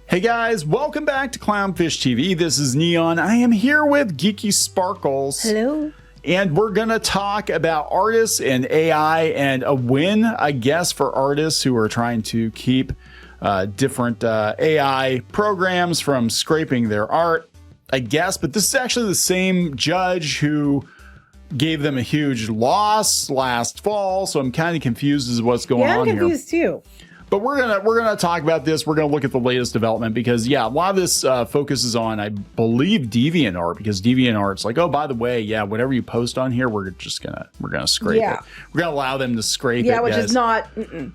Hey guys, welcome back to Clownfish TV. This is Neon. I am here with Geeky Sparkles. Hello. And we're going to talk about artists and AI and a win, I guess, for artists who are trying to keep different AI programs from scraping their art, I guess. But this is actually the same judge who gave them a huge loss last fall. So I'm kind of confused as to what's going on here. I'm confused too. But we're gonna talk about this. We're gonna look at the latest development because a lot of this focuses on, I believe, DeviantArt, because DeviantArt's like, oh, by the way, whatever you post on here, we're gonna scrape it. We're gonna allow them to scrape it. Yeah, which is not good.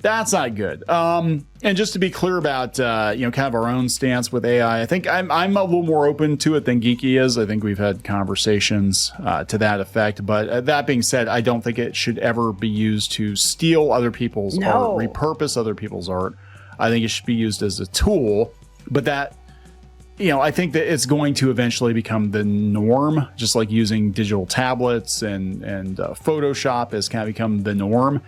That's not good. And just to be clear about kind of our own stance with AI, I think I'm a little more open to it than Geeky is. I think we've had conversations to that effect. But that being said, I don't think it should ever be used to steal other people's art, repurpose other people's art. I think it should be used as a tool. But that, I think that it's going to eventually become the norm, just like using digital tablets and Photoshop has kind of become the norm.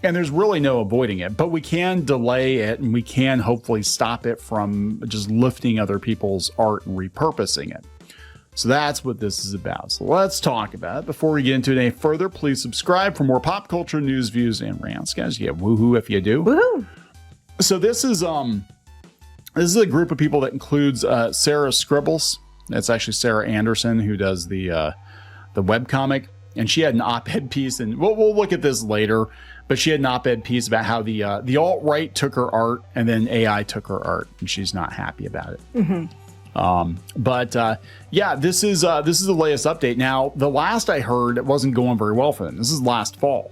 And there's really no avoiding it, but we can delay it and we can hopefully stop it from just lifting other people's art and repurposing it. So that's what this is about. So let's talk about it. Before we get into it any further, please subscribe for more pop culture news, views, and rants. Guys, you get woohoo if you do. Woohoo! So this is a group of people that includes Sarah Scribbles. That's actually Sarah Andersen, who does the webcomic. And she had an op-ed piece, and we'll look at this later, but she had an op-ed piece about how the alt-right took her art and then AI took her art, and she's not happy about it. Mm-hmm. This is the latest update. Now, the last I heard, it wasn't going very well for them. This is last fall.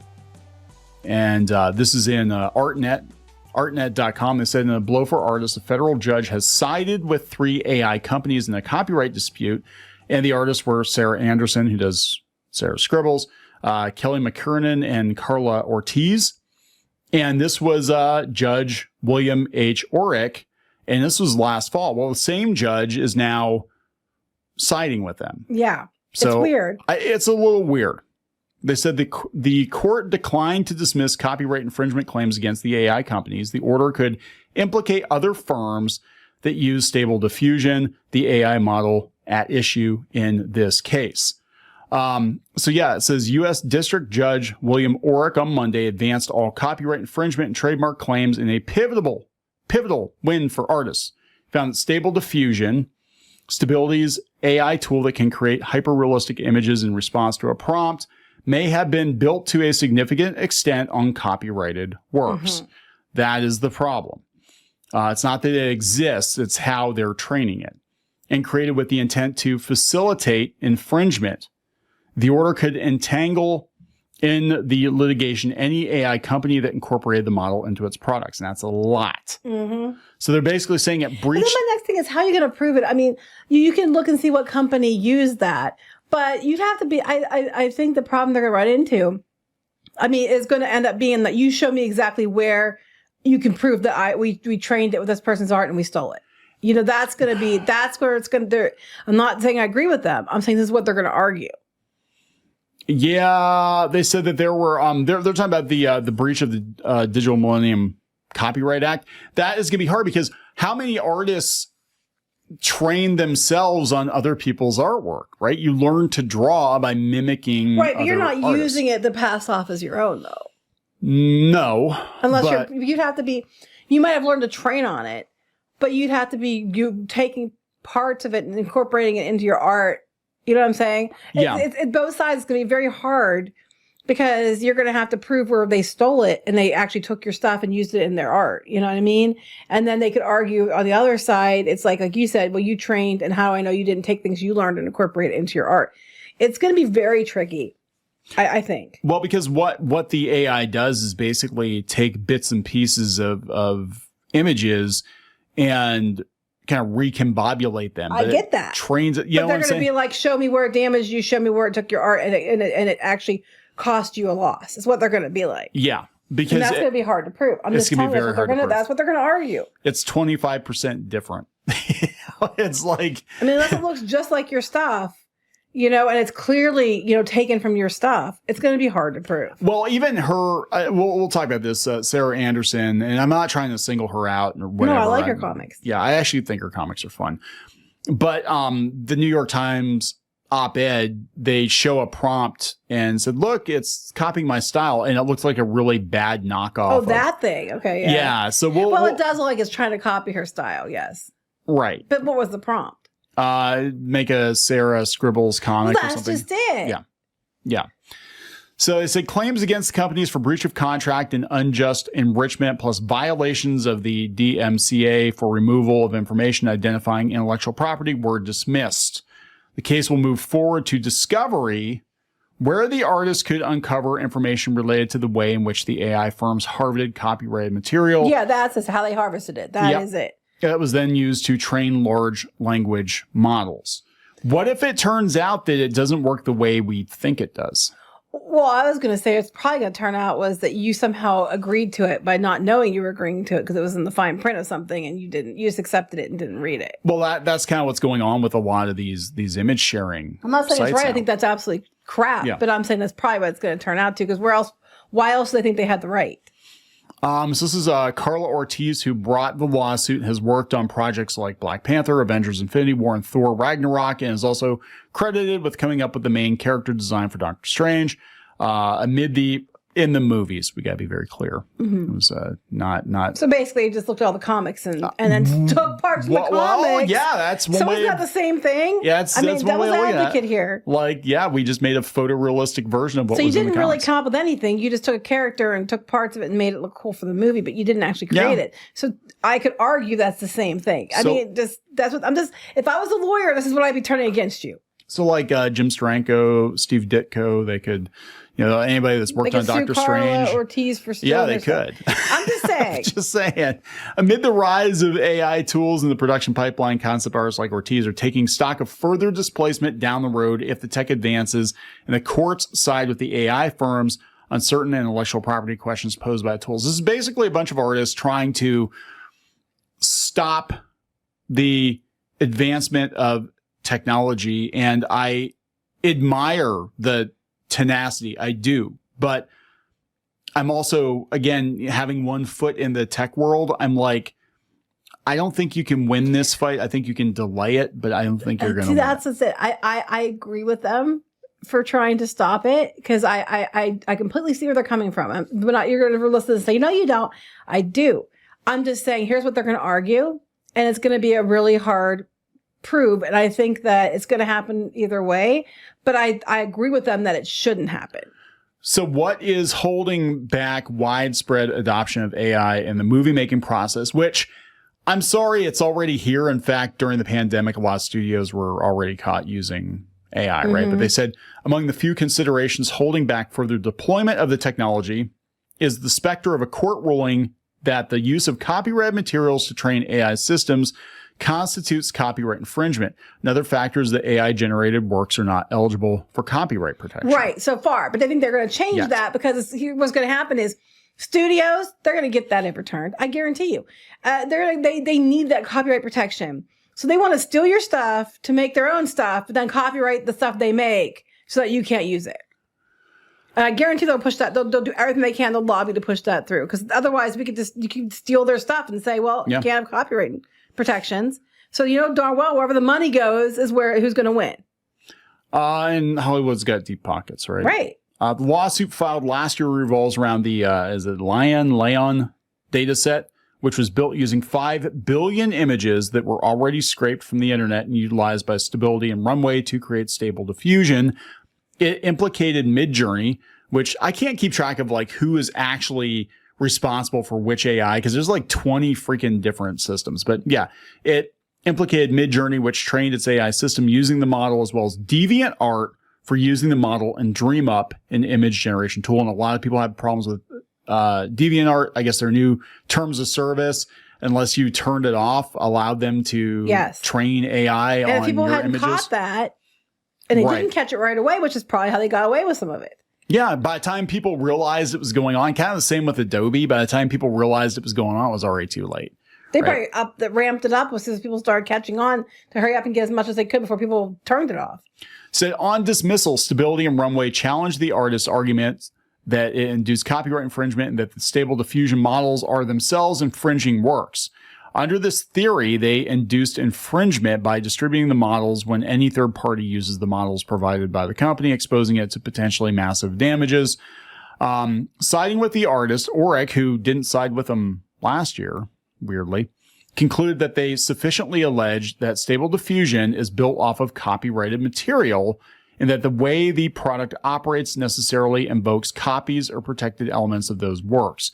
And this is in artnet.com. They said, in a blow for artists, a federal judge has sided with 3 AI companies in a copyright dispute, and the artists were Sarah Andersen, who does Sarah Scribbles, Kelly McKernan, and Carla Ortiz. And this was Judge William H. Orrick, and this was last fall. Well, the same judge is now siding with them. Yeah, so it's weird. It's a little weird. They said the court declined to dismiss copyright infringement claims against the AI companies. The order could implicate other firms that use Stable Diffusion, the AI model at issue in this case. It says U.S. District Judge William Orrick on Monday advanced all copyright infringement and trademark claims in a pivotal win for artists. Found that Stable Diffusion, Stability's AI tool that can create hyper-realistic images in response to a prompt, may have been built to a significant extent on copyrighted works. Mm-hmm. That is the problem. It's not that it exists, it's how they're training it. And created with the intent to facilitate infringement. The order could entangle in the litigation any AI company that incorporated the model into its products. And that's a lot. Mm-hmm. So they're basically saying it breached. My next thing is, how are you going to prove it? I mean, you can look and see what company used that. But you'd have to be, I think the problem they're going to run into, is going to end up being that you show me exactly where you can prove that we trained it with this person's art and we stole it. That's where it's going to, I'm not saying I agree with them. I'm saying this is what they're going to argue. Yeah, they said that there were they're talking about the breach of the Digital Millennium Copyright Act. That is going to be hard because how many artists train themselves on other people's artwork, right? You learn to draw by mimicking. Right, but you're not artists. Using it to pass off as your own, though. No, unless you'd have to be. You might have learned to train on it, but you'd have to be taking parts of it and incorporating it into your art. You know what I'm saying? Yeah. Both sides is going to be very hard because you're going to have to prove where they stole it and they actually took your stuff and used it in their art. You know what I mean? And then they could argue on the other side. It's like you said, well, you trained, and how do I know you didn't take things you learned and incorporate it into your art? It's going to be very tricky, I think. Well, because what the AI does is basically take bits and pieces of images and kind of recombobulate them. I get that. Trains it. But they're going to be like, show me where it damaged you, show me where it took your art, and it actually cost you a loss. Is what they're going to be like. Yeah, because that's going to be hard to prove. I'm just telling you that's what they're going to argue. It's 25% different. It's like, unless it looks just like your stuff, and it's clearly, taken from your stuff, it's going to be hard to prove. Well, even her, we'll talk about this, Sarah Andersen, and I'm not trying to single her out or whatever. No, I like her comics. Yeah, I actually think her comics are fun. But the New York Times op-ed, they show a prompt and said, look, it's copying my style, and it looks like a really bad knockoff. Oh, that thing. Okay, yeah. Yeah, so it does look like it's trying to copy her style, yes. Right. But what was the prompt? Make a Sarah Scribbles comic or something. That's just it. Yeah. Yeah. So it said claims against companies for breach of contract and unjust enrichment plus violations of the DMCA for removal of information identifying intellectual property were dismissed. The case will move forward to discovery, where the artist could uncover information related to the way in which the AI firms harvested copyrighted material. Yeah, that's just how they harvested it. That is it. That was then used to train large language models. What if it turns out that it doesn't work the way we think it does? Well, I was going to say it's probably going to turn out was that you somehow agreed to it by not knowing you were agreeing to it because it was in the fine print of something and you just accepted it and didn't read it. Well, that's kind of what's going on with a lot of these image sharing. I'm not saying it's right. Now. I think that's absolutely crap. Yeah. But I'm saying that's probably what it's going to turn out to because why else do they think they had the right? So this is Carla Ortiz, who brought the lawsuit, has worked on projects like Black Panther, Avengers Infinity War, and Thor Ragnarok, and is also credited with coming up with the main character design for Doctor Strange. In the movies, we got to be very clear. Mm-hmm. It was not. So basically, you just looked at all the comics and then took parts of the comics. Well, yeah, that's one way. So it's not the same thing. Yeah, that's devil's one way of looking advocate here. Like, yeah, we just made a photorealistic version of what was in the comics. So you didn't really come up with anything. You just took a character and took parts of it and made it look cool for the movie, but you didn't actually create it. So I could argue that's the same thing. If I was a lawyer, this is what I'd be turning against you. So like Jim Steranko, Steve Ditko, they could. Anybody that's worked on Doctor Strange. Ortiz for stealing they could. I'm just saying. Just saying. Amid the rise of AI tools in the production pipeline, concept artists like Ortiz are taking stock of further displacement down the road if the tech advances and the courts side with the AI firms on certain intellectual property questions posed by the tools. This is basically a bunch of artists trying to stop the advancement of technology, and I admire the tenacity. I do. But I'm also, again, having one foot in the tech world, I'm like, I don't think you can win this fight. I think you can delay it, but I don't think you're going to win. That's it. I agree with them for trying to stop it because I completely see where they're coming from. But you're going to listen and say, no, you don't. I do. I'm just saying, here's what they're going to argue, and it's going to be a really hard prove. And I think that it's going to happen either way. But I agree with them that it shouldn't happen. So what is holding back widespread adoption of AI in the movie making process, which I'm sorry, it's already here. In fact, during the pandemic, a lot of studios were already caught using AI, right? But they said among the few considerations holding back further deployment of the technology is the specter of a court ruling that the use of copyrighted materials to train AI systems constitutes copyright infringement. Another factor is that AI-generated works are not eligible for copyright protection. Right, so far. But I think they're going to change that because what's going to happen is studios, they're going to get that overturned. I guarantee you. They need that copyright protection. So they want to steal your stuff to make their own stuff, but then copyright the stuff they make so that you can't use it. And I guarantee they'll push that. They'll do everything they can. They'll lobby to push that through. Because otherwise, you can steal their stuff and say, well, you can't have copyright protections. So darn well, wherever the money goes is who's going to win. And Hollywood's got deep pockets, right? Right. The lawsuit filed last year revolves around the Lion data set, which was built using 5 billion images that were already scraped from the internet and utilized by Stability and Runway to create Stable Diffusion. It implicated Midjourney, which I can't keep track of who is actually responsible for which AI, because there's 20 freaking different systems. But yeah, it implicated Midjourney, which trained its AI system using the model, as well as DeviantArt for using the model, and DreamUp, an image generation tool. And a lot of people have problems with DeviantArt. I guess their new terms of service, unless you turned it off, allowed them to train AI on your images. And if people hadn't caught that, and they didn't catch it right away, which is probably how they got away with some of it. Yeah, by the time people realized it was going on, kind of the same with Adobe, by the time people realized it was going on, it was already too late, They right? probably ramped it up as soon as people started catching on to hurry up and get as much as they could before people turned it off. Said on dismissal, Stability and Runway challenged the artist's argument that it induced copyright infringement and that the Stable Diffusion models are themselves infringing works. Under this theory, they induced infringement by distributing the models when any third party uses the models provided by the company, exposing it to potentially massive damages. Siding with the artist, Oric, who didn't side with them last year, weirdly, concluded that they sufficiently alleged that Stable Diffusion is built off of copyrighted material and that the way the product operates necessarily invokes copies or protected elements of those works.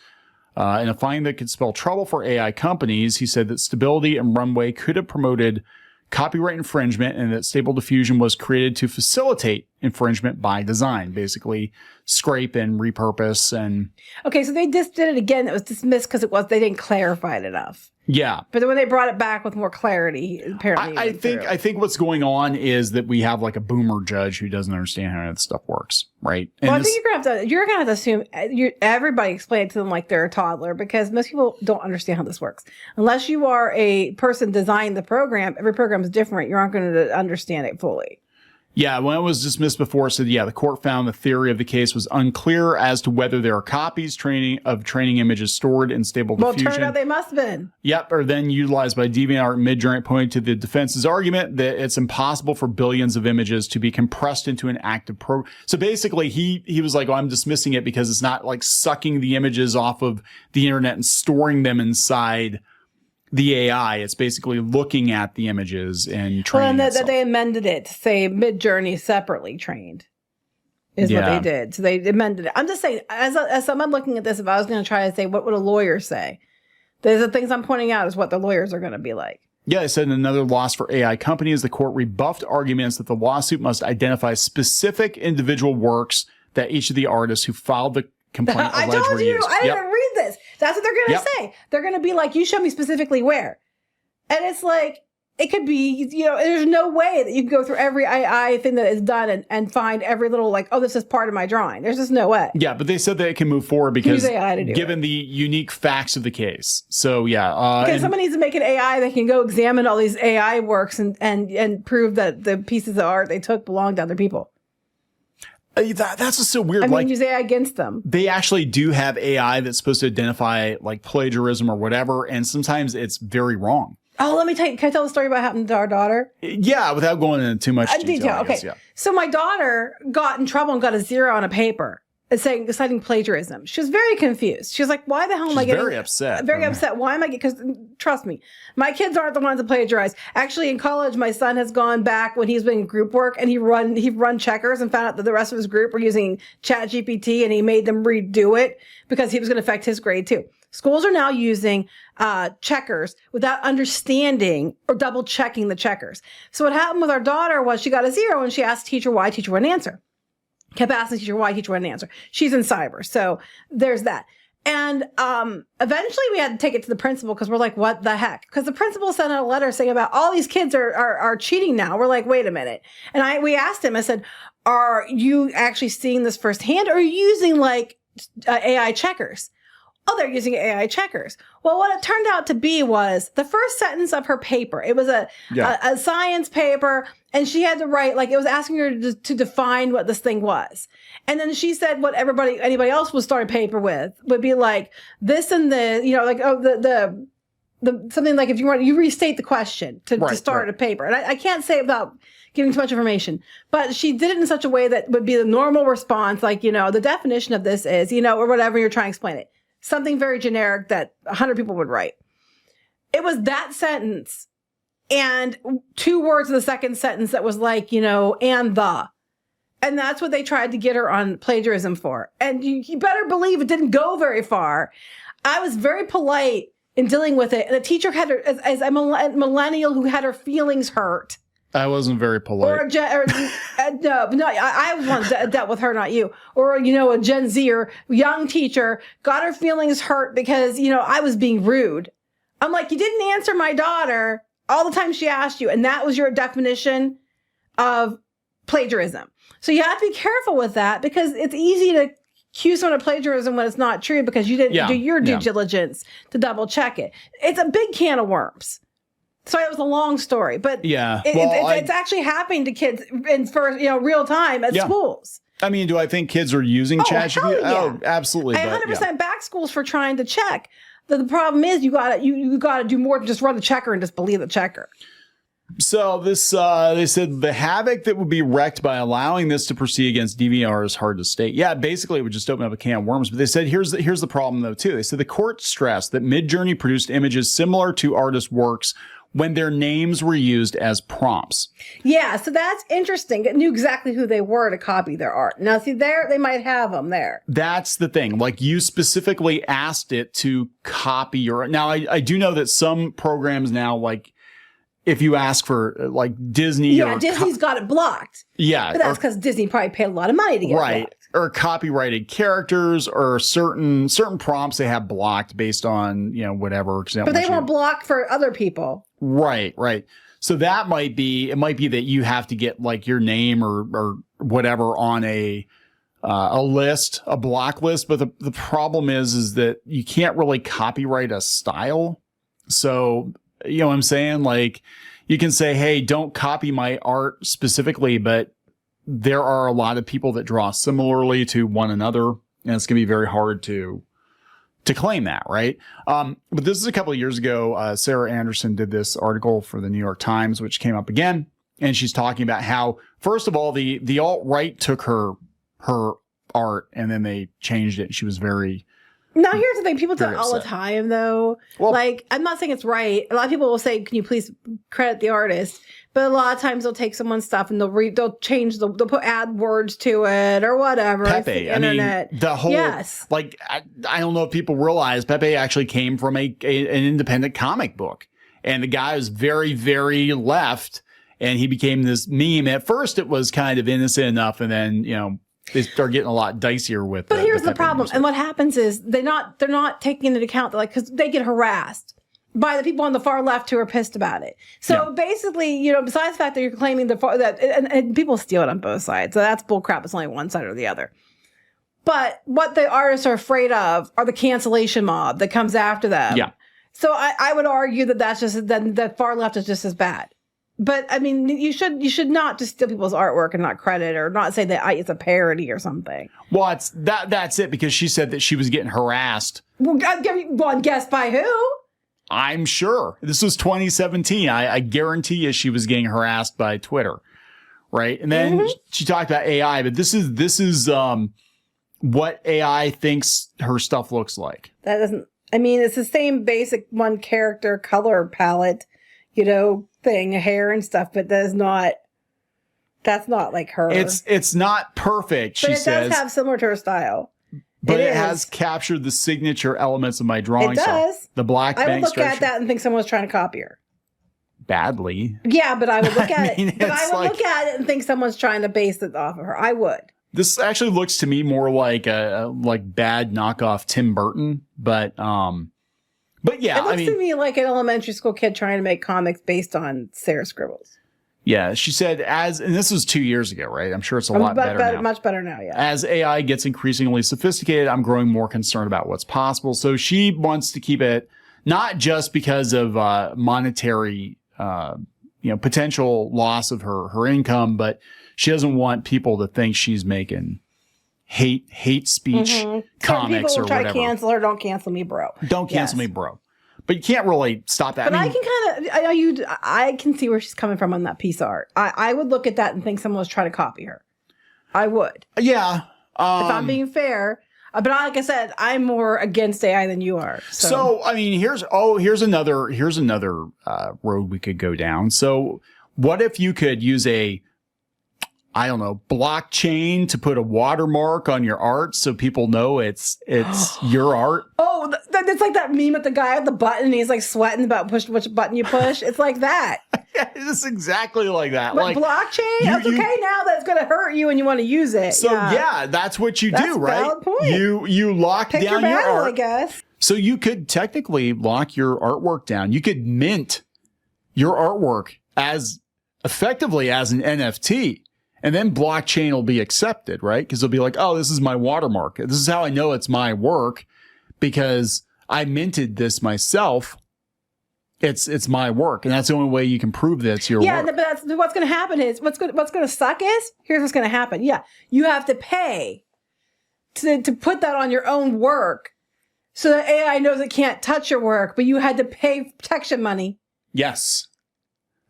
In a finding that could spell trouble for AI companies, he said that Stability and Runway could have promoted copyright infringement and that Stable Diffusion was created to facilitate infringement by design, basically scrape and repurpose. And okay, so they just did it again. It was dismissed because they didn't clarify it enough. yeah. But then when they brought it back with more clarity, apparently I think what's going on is that we have like a boomer judge who doesn't understand how this stuff works, right? And well, I think you're gonna have to assume everybody explain it to them like they're a toddler, because most people don't understand how this works. Unless you are a person designing the program, every program is different. You aren't going to understand it fully. Yeah, when it was dismissed before, it said, the court found the theory of the case was unclear as to whether there are copies of training images stored in Stable Diffusion. Well, it turned out they must have been. Yep, or then utilized by DeviantArt and Midjourney, pointing to the defense's argument that it's impossible for billions of images to be compressed into an active program. So basically, he was like, I'm dismissing it because it's not like sucking the images off of the internet and storing them inside the AI. It's basically looking at the images and training. Well, and that they amended it to say Midjourney separately trained is what they did. So they amended it. I'm just saying, as someone looking at this, if I was going to try to say, what would a lawyer say? There's the things I'm pointing out is what the lawyers are going to be like. Yeah, it said in another loss for AI companies, the court rebuffed arguments that the lawsuit must identify specific individual works that each of the artists who filed the complaint I alleged told were you, used. I didn't read this. That's what they're going to say. They're going to be like, you show me specifically where. And it's like, it could be, there's no way that you can go through every AI thing that is done and find every little like, oh, this is part of my drawing. There's just no way. Yeah, but they said that it can move forward because given it. the unique facts of the case. So because someone needs to make an AI that can go examine all these AI works and prove that the pieces of art they took belong to other people. That's just so weird. I mean, use AI against them. They actually do have AI that's supposed to identify like plagiarism or whatever, and sometimes it's very wrong. Oh, let me tell you. Can I tell the story about what happened to our daughter? Yeah, without going into too much detail. Okay. So my daughter got in trouble and got a 0 on a paper citing plagiarism. She was very confused. She was like, why the hell am I getting... very upset. Very upset. Why am I getting... Because trust me, my kids aren't the ones that plagiarize. Actually, in college, my son has gone back when he's been in group work and he run checkers and found out that the rest of his group were using ChatGPT and he made them redo it because he was going to affect his grade too. Schools are now using checkers without understanding or double checking the checkers. So what happened with our daughter was she got a 0 and she asked the teacher why. Teacher wouldn't answer. Kept asking the teacher why. Teacher wouldn't answer. She's in cyber. So there's that. And eventually we had to take it to the principal because we're like, what the heck? Because the principal sent out a letter saying about all these kids are cheating now. We're like, wait a minute. And we asked him, I said, are you actually seeing this firsthand or are you using like AI checkers? Oh, they're using AI checkers. Well, what it turned out to be was the first sentence of her paper. It was a science paper, and she had to write, like, it was asking her to define what this thing was. And then she said what anybody else would start a paper with would be like this and the, like, oh, the something like if you restate the question to start a paper. And I can't say about giving too much information, but she did it in such a way that would be the normal response, like, the definition of this is, or whatever you're trying to explain it. Something very generic that 100 people would write. It was that sentence and 2 words in the second sentence that was like, and the. And that's what they tried to get her on plagiarism for. And you better believe it didn't go very far. I was very polite in dealing with it. And the teacher had her, as a millennial who had her feelings hurt. I wasn't very polite. No, I was one that dealt with her, not you. Or, a Gen Z or young teacher got her feelings hurt because, I was being rude. I'm like, you didn't answer my daughter all the time she asked you. And that was your definition of plagiarism. So you have to be careful with that because it's easy to accuse someone of plagiarism when it's not true because you didn't do your due diligence to double check it. It's a big can of worms. Sorry, it was a long story, but it's actually happening to kids in real time at schools. I mean, do I think kids are using ChatGPT? Yeah. Oh, absolutely. I 100% back schools for trying to check. The problem is you gotta do more than just run the checker and just believe the checker. So this, they said the havoc that would be wreaked by allowing this to proceed against DVR is hard to state. Yeah, basically it would just open up a can of worms. But they said here's the problem though too. They said the court stressed that Midjourney produced images similar to artists' works when their names were used as prompts. Yeah, so that's interesting. It knew exactly who they were to copy their art. Now, see, they might have them there. That's the thing. Like, you specifically asked it to copy your... Now, I do know that some programs now, like, if you ask for, like, Disney... Yeah, Disney's got it blocked. Yeah. But that's because Disney probably paid a lot of money to get it blocked. Or copyrighted characters or certain prompts they have blocked based on, whatever. But they won't block for other people. Right. So that might be that you have to get like your name or whatever on a list, a block list. But the problem is that you can't really copyright a style. So, you know what I'm saying? Like, you can say, hey, don't copy my art specifically, but there are a lot of people that draw similarly to one another, and it's going to be very hard to claim that, right? But this is a couple of years ago. Sarah Andersen did this article for the New York Times, which came up again, and she's talking about how, first of all, the alt-right took her art, and then they changed it, and she was very... Now, here's the thing. People do it all the time, though. Well, like, I'm not saying it's right. A lot of people will say, can you please credit the artist? But a lot of times they'll take someone's stuff and they'll change they'll add words to it or whatever. Pepe, I mean, the whole, like, I don't know if people realize Pepe actually came from an independent comic book. And the guy was very, very left, and he became this meme. At first, it was kind of innocent enough, and then, they start getting a lot dicier with it. But here's the problem. And what happens is they're not taking into account, because they get harassed by the people on the far left who are pissed about it. So basically, besides the fact that you're claiming and people steal it on both sides. So that's bullcrap. It's only one side or the other. But what the artists are afraid of are the cancellation mob that comes after them. Yeah. So I would argue that's just the far left is just as bad. But I mean, you should not just steal people's artwork and not credit or not say that it's a parody or something. Well, that's it, because she said that she was getting harassed. Well, guess by who? I'm sure. This was 2017. I guarantee you she was getting harassed by Twitter, right? And then she talked about AI, but this is what AI thinks her stuff looks like. That doesn't. I mean, it's the same basic one character color palette, thing, hair and stuff, but that's not like her. It's not perfect, she says. But it does have similar to her style. But it has captured the signature elements of my drawing. It does. The black bank I would look at that and think someone was trying to copy her. Badly. Yeah, but I would look at it. But I would look at it and think someone's trying to base it off of her. I would. This actually looks to me more like a bad knockoff Tim Burton, but yeah, it looks to me like an elementary school kid trying to make comics based on Sarah Scribbles. Yeah, she said and this was 2 years ago, right? I'm sure it's a lot better now. Much better now, yeah. As AI gets increasingly sophisticated, I'm growing more concerned about what's possible. So she wants to keep it not just because of monetary, potential loss of her income, but she doesn't want people to think she's making hate speech comics or whatever. People will try to cancel her. Don't cancel me, bro. Don't cancel me, bro. But you can't really stop that. But I can see where she's coming from on that piece of art. I would look at that and think someone was trying to copy her. I would. Yeah. If I'm being fair. But like I said, I'm more against AI than you are. So I mean, here's another road we could go down. So what if you could use blockchain to put a watermark on your art so people know it's your art? Oh, it's like that meme with the guy with the button and he's like sweating about which button you push. It's like that. It's exactly like that. But like blockchain, it's okay now that it's going to hurt you and you want to use it. So yeah that's what you do, right? Valid point. You lock Pick down your your art. I guess. So you could technically lock your artwork down. You could mint your artwork as effectively as an NFT. And then blockchain will be accepted, right? Because it'll be like, oh, this is my watermark. This is how I know it's my work because I minted this myself. It's my work. And that's the only way you can prove that it's your work. Yeah, but that's what's going to happen is what's going to suck is here's what's going to happen. Yeah, you have to pay to put that on your own work so that AI knows it can't touch your work, but you had to pay protection money. Yes.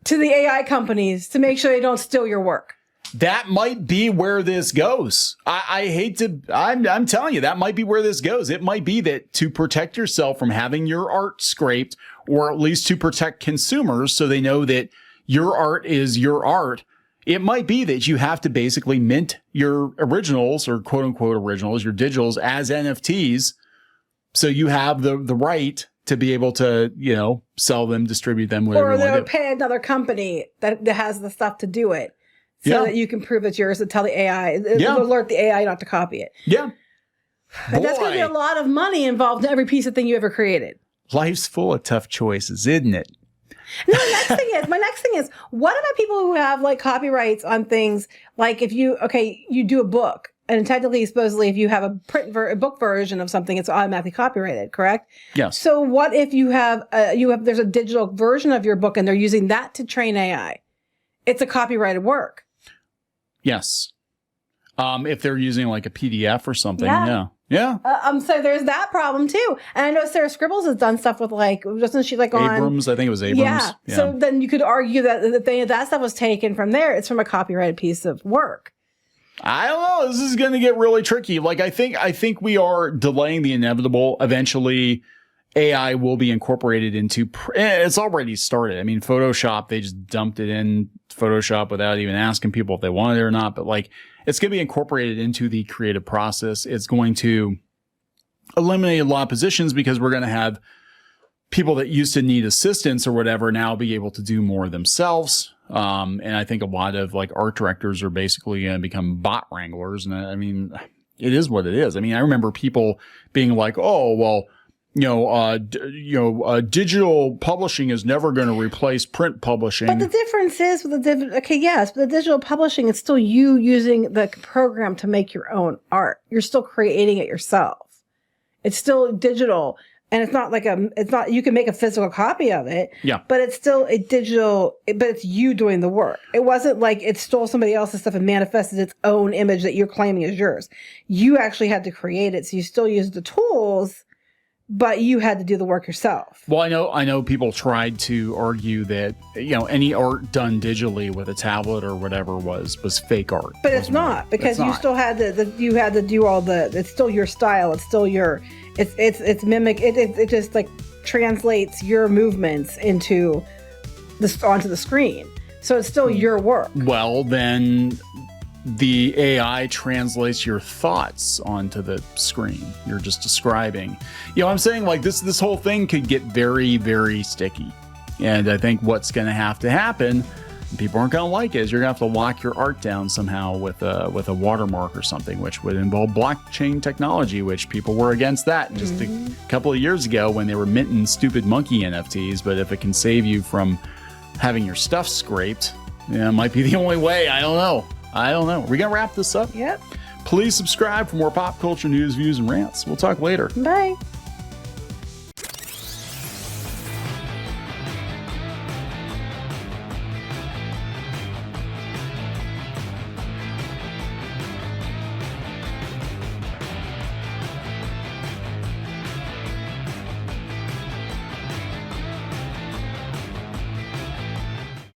To the AI companies to make sure they don't steal your work. That might be where this goes. I'm telling you, that might be where this goes. It might be that to protect yourself from having your art scraped, or at least to protect consumers so they know that your art is your art, it might be that you have to basically mint your originals or quote unquote originals, your digitals as NFTs. So you have the right to be able to, sell them, distribute them, whatever. Or they'll pay another company that has the stuff to do it. So that you can prove it's yours and tell the AI, it'll alert the AI not to copy it. Yeah. And that's going to be a lot of money involved in every piece of thing you ever created. Life's full of tough choices, isn't it? No, my next thing is, what about people who have like copyrights on things? Like if you do a book and technically, supposedly, if you have a book version of something, it's automatically copyrighted, correct? Yes. So what if you have there's a digital version of your book and they're using that to train AI? It's a copyrighted work. Yes. If they're using like a PDF or something. Yeah. So there's that problem too. And I know Sarah Scribbles has done stuff with wasn't she like on Abrams? I think it was Abrams. Yeah. So then you could argue that that stuff was taken from there. It's from a copyrighted piece of work. I don't know. This is going to get really tricky. Like I think we are delaying the inevitable. Eventually, AI will be incorporated into. It's already started. I mean, Photoshop, they just dumped it in Photoshop without even asking people if they wanted it or not. But like, it's going to be incorporated into the creative process. It's going to eliminate a lot of positions because we're going to have people that used to need assistance or whatever now be able to do more themselves. And I think a lot of like art directors are basically going to become bot wranglers. And I mean, it is what it is. I mean, I remember people being like, oh, well, digital publishing is never going to replace print publishing. But the difference is with the digital publishing, it's still you using the program to make your own art. You're still creating it yourself. It's still digital. And it's not you can make a physical copy of it. Yeah. But it's still a digital, but it's you doing the work. It wasn't like it stole somebody else's stuff and manifested its own image that you're claiming is yours. You actually had to create it. So you still use the tools, but you had to do the work yourself. Well, I know people tried to argue that, any art done digitally with a tablet or whatever was fake art. But it's not, because you still had you had to do all it's still your style. It's still it's mimic. It just like translates your movements onto the screen. So it's still your work. Well, then the AI translates your thoughts onto the screen. You're just describing. I'm saying like this whole thing could get very, very sticky. And I think what's going to happen, and people aren't going to like it, is you're going to have to lock your art down somehow with a watermark or something, which would involve blockchain technology, which people were against that just a couple of years ago when they were minting stupid monkey NFTs. But if it can save you from having your stuff scraped, it might be the only way. I don't know. We're going to wrap this up. Yep. Please subscribe for more pop culture news, views, and rants. We'll talk later. Bye.